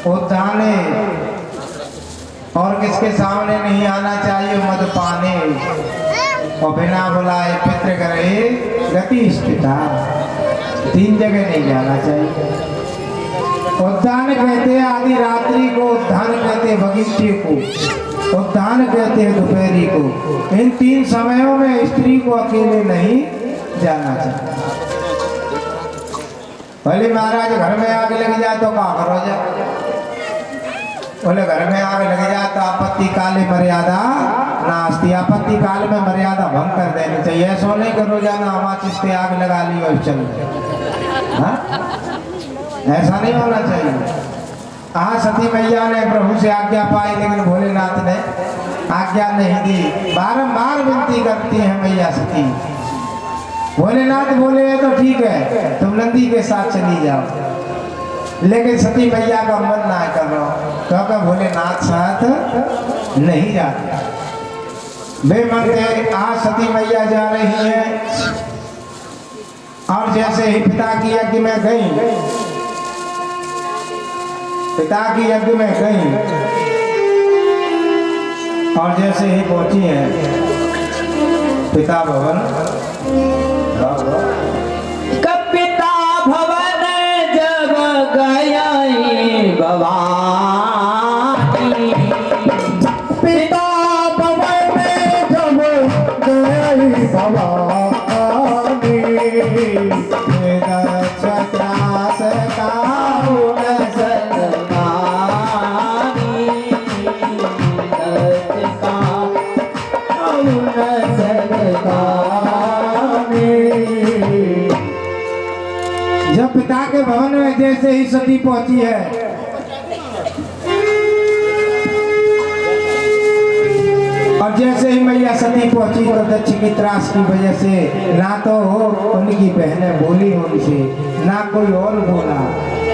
उद्धाने और किसके सामने नहीं आना चाहिए मद पाने और बिना बुलाए पितृ करे गति स्थिता। 3 जगह नहीं जाना चाहिए। उद्यान कहते हैं आधी रात्रि को, उद्यान कहते हैं बगीचे को, उद्यान कहते हैं दोपहरी को। इन 3 समयों में स्त्री को अकेले नहीं जाना चाहिए। भले महाराज घर में आग लग जाए तो क्या करो जाए, बोले घर में आग लग जाए तो आपत्ति काले मर्यादा नास्ती। आपत्ति काल में मर्यादा भंग कर देनी चाहिए। ऐसा नहीं करो जाना हमारे चिस्ते आग लगा ली और चल हाँ? ऐसा नहीं होना चाहिए। सती मैया ने प्रभु से आज्ञा पाई लेकिन भोलेनाथ ने आज्ञा नहीं दी। बारंबार विनती करती है मैया सती। भोलेनाथ बोले तो ठीक है तुम नंदी के साथ चली जाओ, लेकिन सती मैया का मन ना करो क्योंकि भोलेनाथ साथ नहीं जाते। बेमन के आज सती मैया जा रही है और जैसे ही पिता की यज्ञ में गई, पिता की यज्ञ में गई और जैसे ही पहुंची है पिता भवन, पिता भवन जब गया भवानी, पिता भवन जब गई भवानी, छत्रास काहुन जब पिता के भवन में जैसे ही सती पहुंची है और जैसे ही मैया सती पहुंची तो दक्ष की त्रास की वजह से ना तो उनकी बहनें बोली उनसे ना कोई और बोला।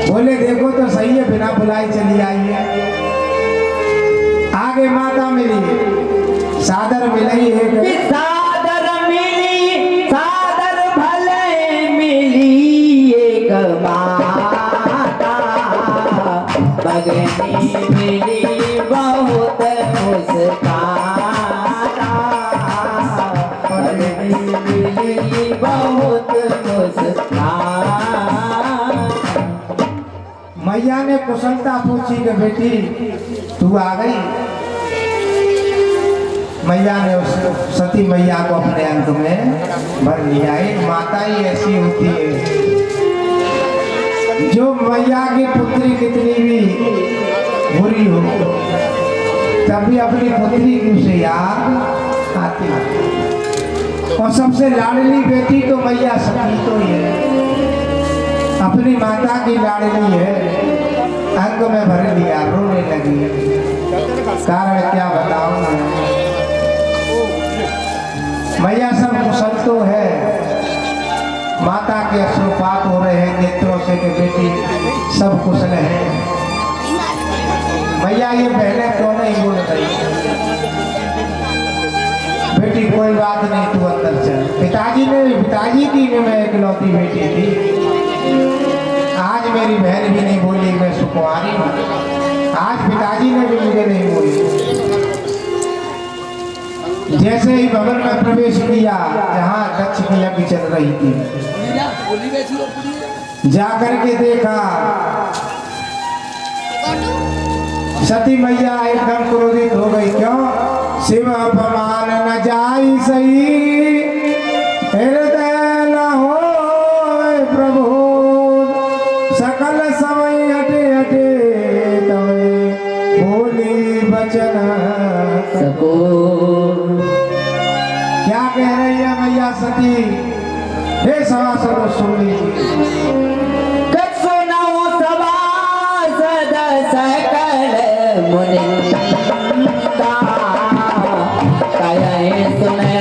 बोले देखो तो सही है बिना बुलाई चली आई है। आगे माता मिली, सादर मिली है, सादर मिली, सादर भले मिली एक माता, बगनी मिली बहुत मुस्काता, बगनी मिली बहुत मुस्काता। मैया ने कुशलता पूछी कि बेटी तू आ गई। मैया ने उस सती मैया को अपने अंक में भर लिया। एक माता ही ऐसी होती है जो मैया की पुत्री कितनी भी बुरी हो तब भी अपनी पुत्री की उसे याद आती है। और सबसे लाडली बेटी तो मैया सती तो ही है, अपनी माता की लाडली है। अंग में भर लिया, रोने लगी। कारण क्या बताऊं मैं, मैया सब कुशल तो है। माता के अश्रुपात हो रहे हैं नेत्रों से कि बेटी सब कुशल है। मैया ये पहले क्यों नहीं बोल रही, बेटी कोई बात नहीं तू अंदर चल। पिताजी की मैं इकलौती बेटी थी। आज मेरी बहन भी नहीं बोली मैं सुकुमारी हूँ। आज पिताजी ने भी मुझे नहीं बोली। जैसे ही भवन में प्रवेश किया जहाँ दक्ष की यज्ञ चल रही थी, जाकर के देखा सती मैया एकदम क्रोधित हो गई। क्यों? शिव अपमान न जाई सही, हृदय न हो प्रभु, सकल समय हटे हटे तवे बोली बचन सको। क्या कह रही है मैया सती? हे सभासदों सुन लीजिए। सुनाओ सभासद सकल मुनिंदा, कहे सुने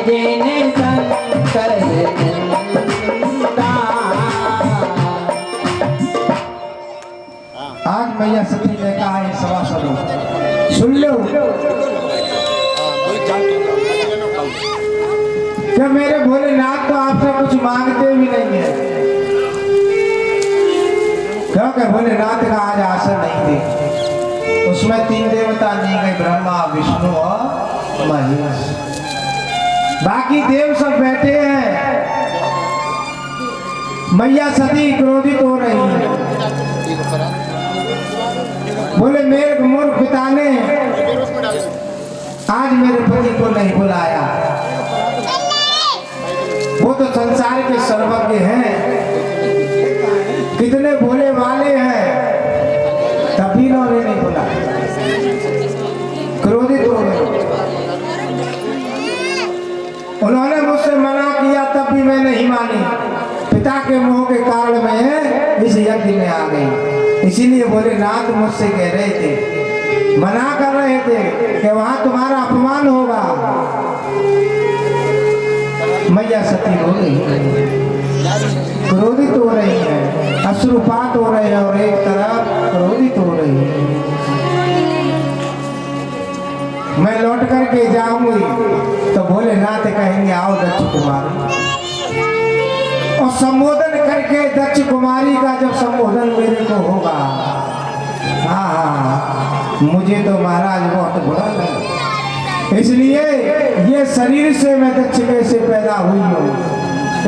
जिन शंकर निंदा। आज मैया सती ने कहा है सभासदों सुन लो कि मेरे भोलेनाथ तो आपसे कुछ मांगते भी नहीं है। क्योंकि भोलेनाथ का आज आसन नहीं थे। उसमें 3 देवता नहीं गए, ब्रह्मा विष्णु और महेश। बाकी देव सब बैठे हैं। मैया सती क्रोधित हो रही है। बोले मेरे मूर्ख पिता ने आज मेरे पति को नहीं बुलाया। वो तो संसार के सर्वज्ञ हैं, कितने भोले वाले हैं, तभी उन्होंने नहीं बुलाया। क्रोधित हो गए। उन्होंने मुझसे मना किया तब भी मैं नहीं मानी। पिता के मोह के कारण मैं इस यज्ञ में आ गई। इसीलिए भोलेनाथ मुझसे कह रहे थे, मना कर रहे थे कि वहां तुम्हारा अपमान होगा। मैया सती हो रही है, क्रोधित हो रही है, अश्रुपात हो रहे हैं और एक तरफ क्रोधित हो रही है। मैं लौट करके जाऊंगी तो भोलेनाथ कहेंगे आओ दक्ष कुमारी, और संबोधन करके दक्ष कुमारी का जब संबोधन मेरे को होगा, हाँ मुझे तो महाराज बहुत बुरा लगा। इसलिए ये शरीर से मैं दक्ष कैसे पैदा हुई हूँ,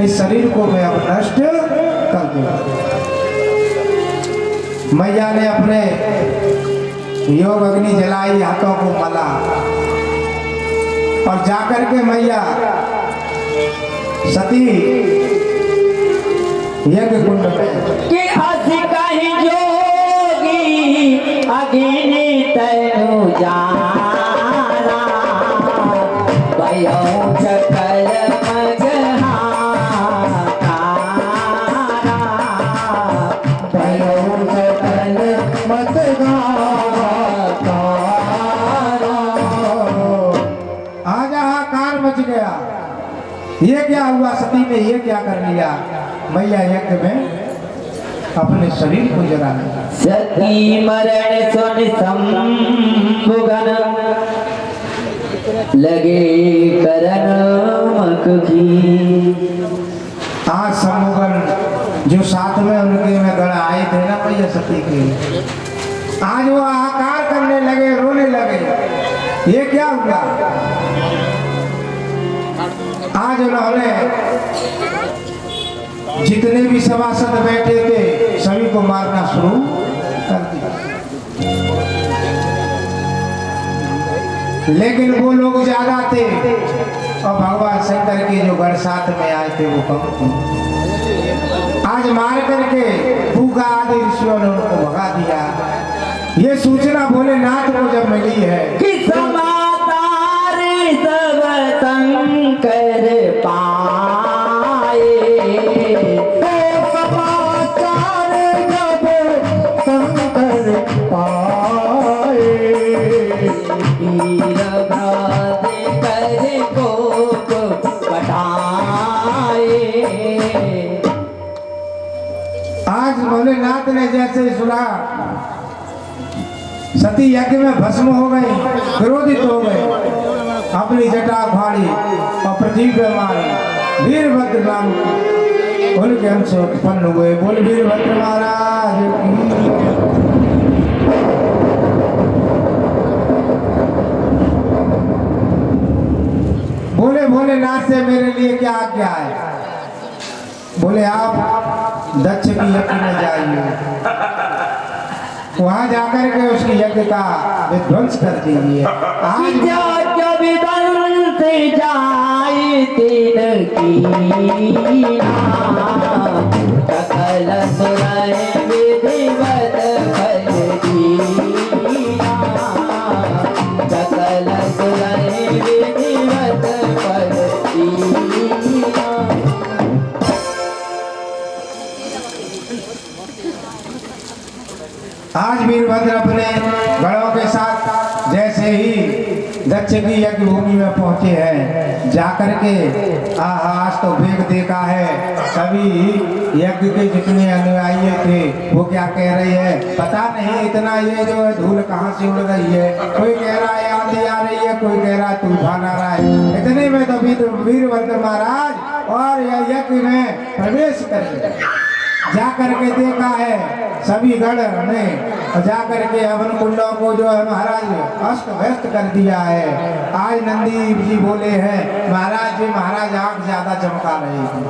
इस शरीर को मैं अब नष्ट कर दूंगा। मैया ने अपने योग अग्नि जलाई, हाथों को मला और जाकर के मैया सती यज्ञ कुंड में कि हंसी कहीं जोगी अग्नि तनु जाना, भयो सकल मगहारा, भयो सकल मगहारा। आज हाहाकार मच गया। ये क्या हुआ? सती ने ये क्या कर लिया? मैया यज्ञ में अपने शरीर को जला लिया। सती मरण सुन संभुगन लगे करन मख की। आज संभुगन जो साथ में उनके में गढ़ आए थे ना मैया सती के, आज वो हाहाकार करने लगे, रोने लगे। ये क्या हुआ? आज उन्होंने जितने भी सभासद बैठे थे सभी को मारना शुरू कर दिया। लेकिन वो लोग ज्यादा थे और भगवान शंकर के जो गढ़ साथ में आए थे वो कम थे। आज मार करके भूखा आदि ऋषियों ने उनको भगा दिया। ये सूचना भोलेनाथ को जब मिली है कि समाचार सब शंकर पाए, समाचार जब शंकर पाए, वीरभद्र कर कोप कटाए। आज भोलेनाथ ने जैसे सुना सती यज्ञ में भस्म हो गई, क्रोधित हो गए, अपनी जटा फाड़ी और पृथ्वी पे मारी। वीरभद्र नाम उनके अंश उत्पन्न हुए। बोल वीरभद्र महाराज की। बोले भोलेनाथ से मेरे लिए क्या आज्ञा है? बोले आप दक्ष की यज्ञ में जाइए, वहां जाकर के उसकी यज्ञ का विध्वंस कर दीजिए। आज जब विध्वंस जाए तीन कीना, सकल सुरय विधिवत फल दीना, सकल सुरय विधिवत फल दीना। आज वीरभद्र अपने गढ़ों के साथ जैसे ही दक्ष की यज्ञ भूमि में पहुंचे हैं, जाकर के आज तो वेग देखा है। सभी यज्ञ के जितने अनुयायी थे वो क्या कह रहे हैं पता नहीं। इतना ये जो है धूल कहाँ से उड़ रही है। कोई कह रहा है आंधी आ रही है, कोई कह रहा है तूफान आ रहा है। इतने में तो वीरभद्र महाराज और यज्ञ में प्रवेश कर गए। जा करके देखा है सभी गण ने, और जा करके हवन कुंडों को जो है महाराज अस्त व्यस्त कर दिया है। आज नंदी जी बोले हैं महाराज जी, महाराज आंख ज्यादा चमका रही थी।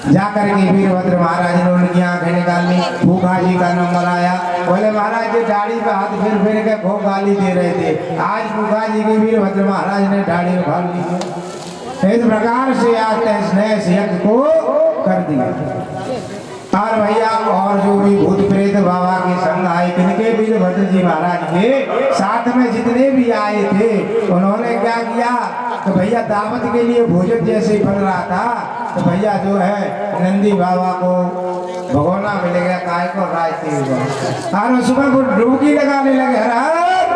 जा करके वीरभद्र महाराज ने उनकी आंखें निकाली, भूखा जी का नंबर आया, बोले महाराज जी दाढ़ी पे हाथ फिर फिर के खूब गाली दे रहे थे, आज भूखा जी की वीरभद्र महाराज ने दाढ़ी उखाड़ ली। इस प्रकार से आज तहस यज्ञ को कर दिया। और भैया और जो भी भूत प्रेत बाबा के संग आए, इनके वीरभद्र जी महाराज के साथ में जितने भी आए थे, उन्होंने क्या किया तो भैया दावत के लिए भोजन जैसे ही बन रहा था, तो भैया जो है नंदी बाबा को भगोना मिल गया, काय को रायते हुआ, और सुबह को डुबकी लगाने लगे, हर हर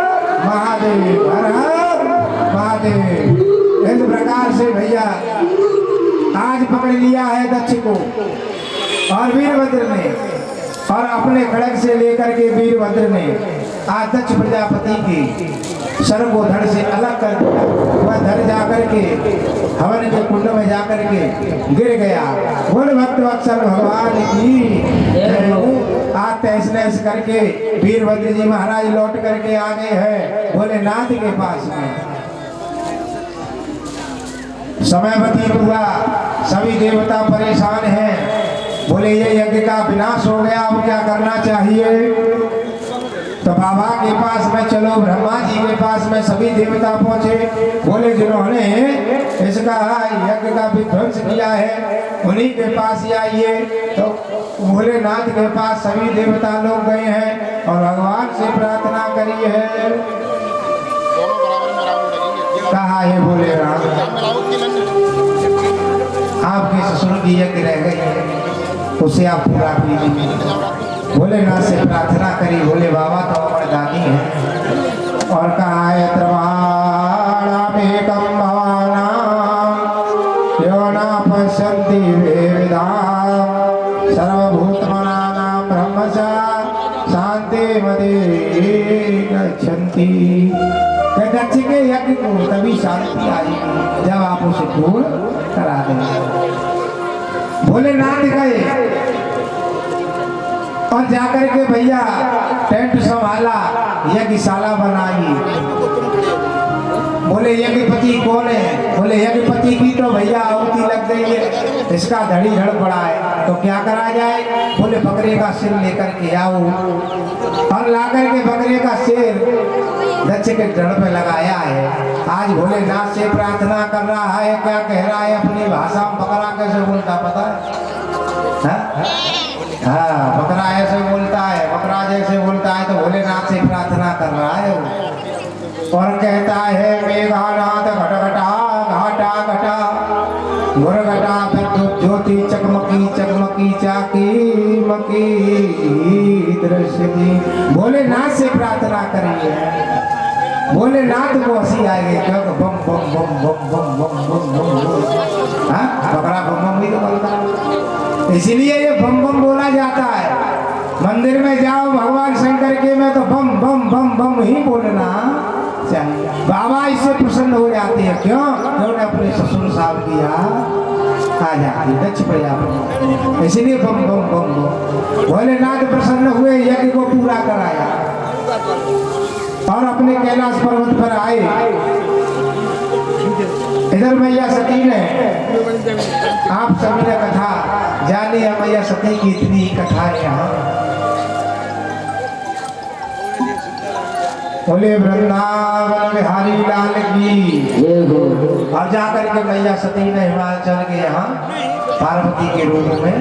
महादेव, हर हर महादेव। इस प्रकार से भैया आज पकड़ लिया है दक्ष को और वीरभद्र ने, और अपने खड़ग से लेकर के वीरभद्र ने आज दक्ष प्रजापति की सर को धड़ से अलग कर दिया। वह धड़ जाकर के हवन के कुंड में जाकर के गिर गया। बोल भक्त वत्सल भगवान की आज तहस नहस करके वीरभद्र जी महाराज लौट करके आ गए हैं भोलेनाथ के पास में। समय व्यतीत हुआ, सभी देवता परेशान हैं, बोले ये यज्ञ का विनाश हो गया, अब क्या करना चाहिए। तो बाबा के पास में चलो, ब्रह्मा जी के पास में सभी देवता पहुंचे, बोले जिन्होंने इसका यज्ञ का विध्वंस किया है उन्हीं के पास ही आइए। तो भोलेनाथ के पास सभी देवता लोग गए हैं और भगवान से प्रार्थना करी है। कहा है बोले राम, आपके ससुर की यज्ञ रह गई है, उसे आप पूरा कीजिए। भोलेनाथ से प्रार्थना करी, भोले बाबा तो वरदानी है। और कहा है त्रवाणामेकं भवानां यो न पश्यन्ति वेदां सर्वभूतमनानां ब्रह्म च शान्तिमते गच्छन्ति। दक्ष के यज्ञ को तभी शांति आएगी जब आप उसे पूर्ण करा देंगे। भोलेनाथ गए और जाकर के भैया टेंट संभाला, यज्ञशाला बनाई। बोले यज्ञपति कौन है, बोले यज्ञपति की तो भैया आहुति लग गई है, इसका धड़ी धड़ पड़ा है, तो क्या करा जाए। बोले बकरे का सिर लेकर के आओ, और ला करके बकरे का सिर दक्ष के धड़ पे लगाया है। आज भोलेनाथ से प्रार्थना कर रहा है, क्या कह रहा है अपनी भाषा में, बकरा कैसे बोलता पता है? हाँ, बकरा ऐसे बोलता है, बकरा जैसे बोलता है, तो भोलेनाथ से प्रार्थना कर रहा है वो। और कहता है मेघानाथ घटघटा घाटा घटा घुरघटा विद्युत ज्योति चकमकी चकमकी चाकी मकी दृश्य दी। भोलेनाथ से प्रार्थना करिए। भोलेनाथ को हंसी आएगी, क्योंकि बम बम बम बम बम बम बम बम। हाँ, बकरा बम बम भी तो बोलता है, इसीलिए ये बम बम बोला जाता है। मंदिर में जाओ भगवान शंकर के में तो बम बम बम बम ही बोलना चाहिए। बाबा इससे प्रसन्न हो जाते हैं, क्यों? उन्होंने अपने ससुर साहब किया आ जाती दक्ष प्रजापति, इसलिए बम बम बम बम। भोलेनाथ प्रसन्न हुए, यज्ञ को पूरा कराया और अपने कैलाश पर्वत पर आए। इधर मैया सती ने, आप सभी ने कथा जानी है, मैया सती की इतनी कथा है यहाँ। बोले वृंदावन बिहारी लाल की। और जाकर के मैया सती ने हिमाचल के यहाँ पार्वती के रूप में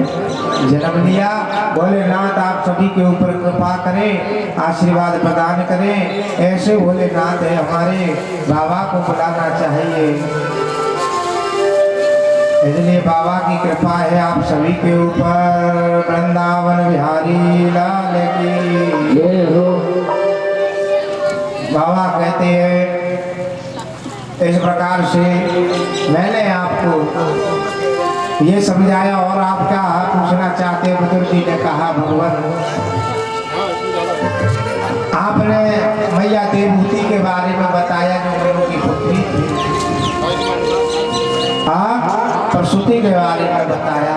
जन्म लिया। भोलेनाथ आप सभी के ऊपर कृपा करें, आशीर्वाद प्रदान करें। ऐसे भोलेनाथ है, हमारे बाबा को बुलाना चाहिए, इसलिए बाबा की कृपा है आप सभी के ऊपर। वृंदावन बिहारी लाल की। बाबा कहते हैं इस प्रकार से मैंने आपको ये समझाया, और आप क्या पूछना चाहते हैं? बुजुर्ग जी ने कहा भगवान आपने मैया देवहूति के बारे में बताया, जो मनु की पुत्री थी, प्रसूति के बारे में बताया।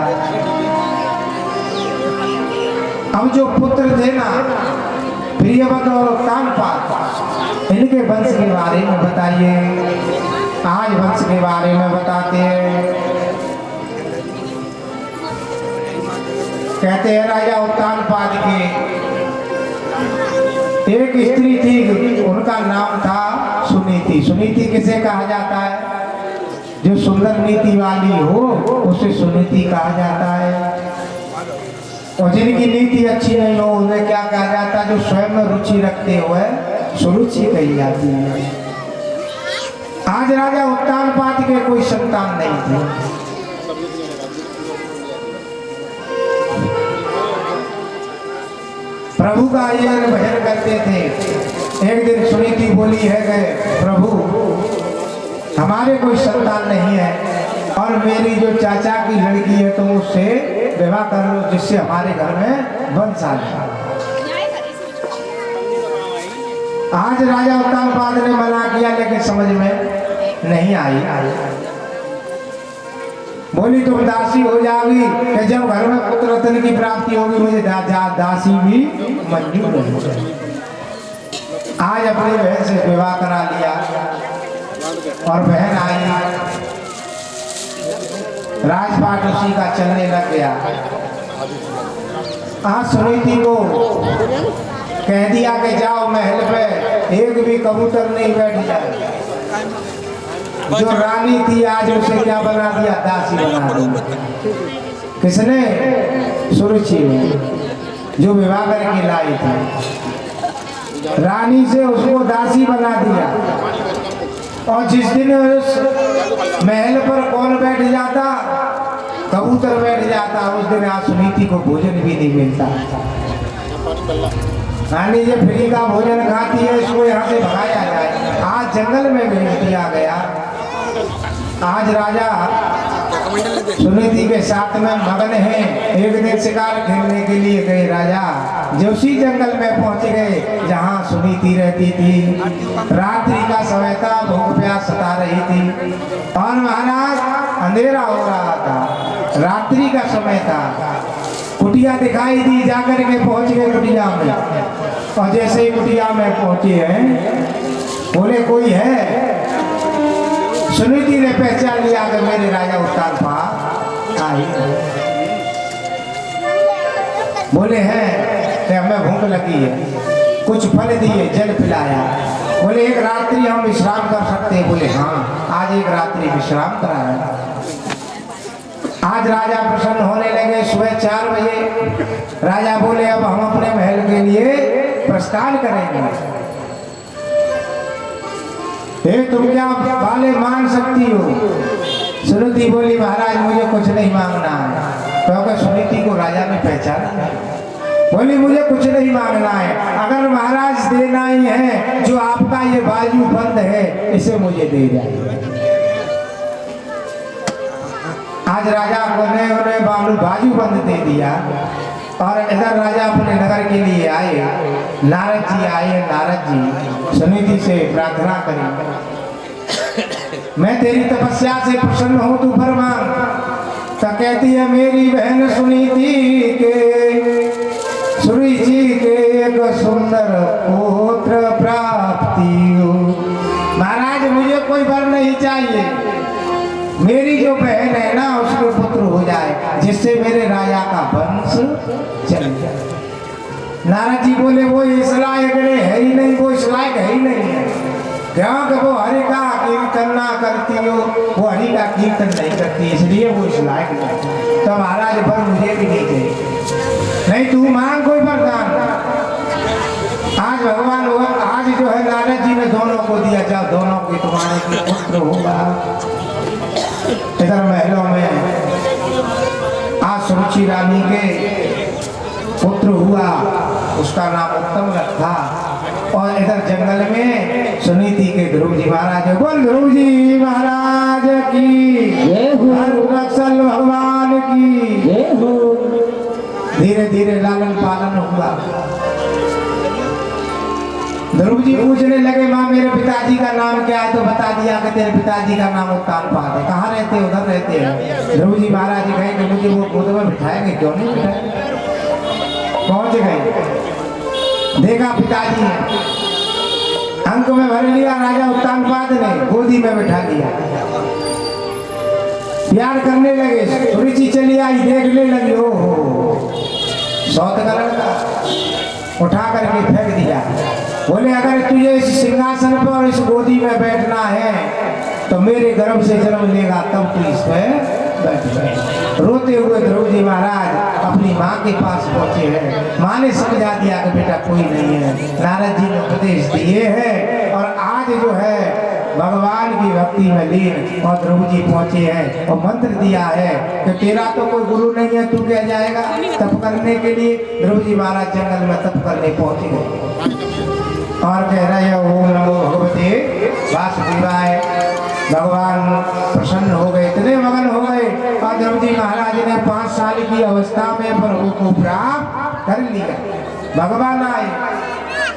जो पुत्र थे ना प्रियव्रत और उत्तानपाद, इनके वंश के बारे में बताइए। आज वंश के बारे में बताते हैं। कहते हैं राजा उत्तानपाद की एक स्त्री थी, उनका नाम था सुनीति। सुनीति किसे कहा जाता है? जो सुंदर नीति वाली हो उसे सुनीति कहा जाता है। और जिनकी नीति अच्छी नहीं हो उन्हें क्या कहा जाता है? जो स्वयं में रुचि रखते हुए सुरुचि कही जाती है। आज राजा उत्तानपाद के कोई संतान नहीं थे। प्रभु का ये भजन करते थे। एक दिन सुनीति बोली है गए, प्रभु हमारे कोई संतान नहीं है और मेरी जो चाचा की लड़की है तो उससे विवाह कर लो, जिससे हमारे घर में वंश आ जाए। आज राजा उत्तानपाद ने मना किया लेकिन समझ में नहीं आई। बोली तुम दासी हो जाओगी कि जब घर में पुत्र रत्न की प्राप्ति होगी मुझे दासी भी मंजूर है। आज अपनी बहन से विवाह करा लिया और बहन आई, राजपाट उसी का चलने लग गया। आज सुनीति को कह दिया कि जाओ महल पे एक भी कबूतर नहीं बैठ जाए। जो रानी थी आज उसे क्या बना दिया? दासी बना दिया। किसने? सुरुचि जो विवाह करके लाई थी, रानी से उसको दासी बना दिया। और जिस दिन उस महल पर कौन बैठ जाता? कबूतर बैठ जाता। उस दिन आज सुनीति को भोजन भी नहीं मिलता। रानी ये फ्री का भोजन खाती है, इसको यहाँ से भगाया जाए। आज जंगल में भेज दिया गया। आज राजा सुनीति के साथ में मगन हैं। एक दिन शिकार खेलने के लिए गए राजा, जो उसी जंगल में पहुंच गए जहां सुनीति रहती थी। रात्रि का समय था, भूख प्यास सता रही थी और महाराज अंधेरा हो रहा था, रात्रि का समय था। कुटिया दिखाई दी, जाकर के पहुंच गए कुटिया में। और जैसे ही कुटिया में पहुंचे हैं, बोले कोई है? सुनीति ने पहचान लिया कि मेरे राजा उत्तानपाद आई। बोले हैं कि हमें भूख लगी है, कुछ फल दिए, जल पिलाया। बोले एक रात्रि हम विश्राम कर सकते हैं? बोले हाँ, आज एक रात्रि विश्राम कराया। आज राजा प्रसन्न होने लगे। सुबह 4 बजे राजा बोले अब हम अपने महल के लिए प्रस्थान करेंगे। तुम क्या बाले मांग सकती हो? सुनीति बोली महाराज मुझे कुछ नहीं मांगना है, क्योंकि सुनीति को राजा ने पहचाना। बोली मुझे कुछ नहीं मांगना है, अगर महाराज देना ही है जो आपका ये बाजू बंद है इसे मुझे दे जाइए। आज राजा ने उन्हें बाजू बंद दे दिया और इधर राजा अपने नगर के लिए आए। नारद जी आए। नारद जी सुनीति से प्रार्थना करी, मैं तेरी तपस्या से प्रसन्न हूँ, तू वर मांग। तो कहती है मेरी बहन सुनीति के सुरुचि के एक सुंदर पुत्र प्राप्ति हो। महाराज मुझे कोई वर नहीं चाहिए, मेरी जो बहन है ना उसको पुत्र हो जाए, जिससे मेरे राजा का वंश चल जाए। नारद जी बोले वो इस लायक है ही नहीं, वो इस लायक है ही नहीं है, क्योंकि वो हरि का कीर्तन ना करती हो, वो हरि का कीर्तन नहीं करती, इसलिए वो इस लायक नहीं। तो महाराज वर मुझे भी नहीं चाहिए। नहीं तू मांग कोई वरदान। आज भगवान हुआ, आज जो है नारद जी ने दोनों को दिया, जाओ दोनों के तुम्हारे पुत्र होगा। इधर महलों में आज सुरुचि रानी के पुत्र हुआ, उसका नाम उत्तम रखा। और इधर जंगल में सुनीति के ध्रुव जी महाराज, बोल ध्रुव जी महाराज की जय हो, रक्षल भगवान की जय हो। धीरे धीरे लालन पालन हुआ। ध्रुव जी पूछने लगे माँ मेरे पिताजी का नाम क्या है? तो बता दिया कि तेरे पिताजी का नाम उत्तानपाद है। कहाँ रहते? उधर रहते हैं। ध्रुव जी महाराज कहे कि मुझे वो गोद में बिठाएंगे, क्यों नहीं बिठाएंगे? पहुंच गई। देखा पिताजी हैं, अंक में भर लिया। राजा उत्तानपाद ने गोदी में बैठा दिया, प्यार करने लगे। सुरुचि चली आई, देखने लगी, ओ हो सौत का लड़का, उठा करके फेंक दिया। बोले अगर तुझे इस सिंहासन पर और इस गोदी में बैठना है तो मेरे गर्भ से जन्म लेगा तब तू इस पे बैठ गए। रोते हुए द्रौपदी महाराज अपनी माँ के पास पहुंचे हैं। माँ ने समझा दिया कि बेटा कोई नहीं है। नारद जी ने उपदेश दिए हैं और आज जो है भगवान की भक्ति में लीन और द्रौपदी पहुंचे हैं और मंत्र दिया है कि तेरा तो कोई गुरु नहीं है, तू क्या जाएगा तप करने के लिए। द्रौपदी महाराज जंगल में तप करने पहुंच गए और कह रहे हैं ओम नमो भगवते वासुदेवाय। भगवान प्रसन्न हो गए, इतने मगन हो गए और द्रौपदी महाराज ने 5 साल की अवस्था में प्रभु को प्राप्त कर लिया। भगवान आए,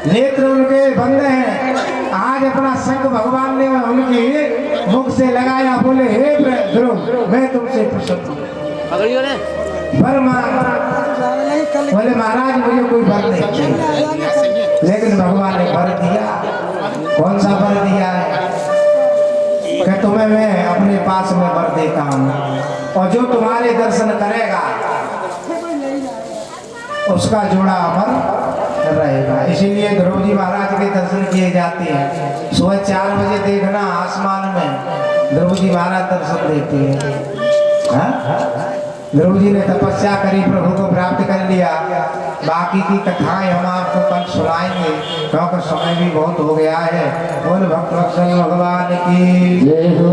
नेत्र उनके बंद हैं। आज अपना संग भगवान ने उनके मुख से लगाया, बोले हे ध्रुव मैं तुमसे प्रसन्न हूं, वर मांग। बोले महाराज मुझे कोई वर नहीं चाहिए, लेकिन भगवान ने वर दिया। कौन सा वर दिया है कि तुम्हें मैं अपने पास में वर देता हूँ और जो तुम्हारे दर्शन करेगा उसका जोड़ा अमर रहेगा। इसीलिए द्रौपदी महाराज के दर्शन किए जाते हैं। सुबह 4 बजे देखना आसमान में द्रौपदी महाराज दर्शन देते हैं। द्रौपदी ने तपस्या करी, प्रभु को प्राप्त कर लिया। बाकी की कथाएं हम आपको कल सुनाएंगे क्योंकि समय भी बहुत हो गया है। बोल भक्त वत्सल भगवान की जय हो।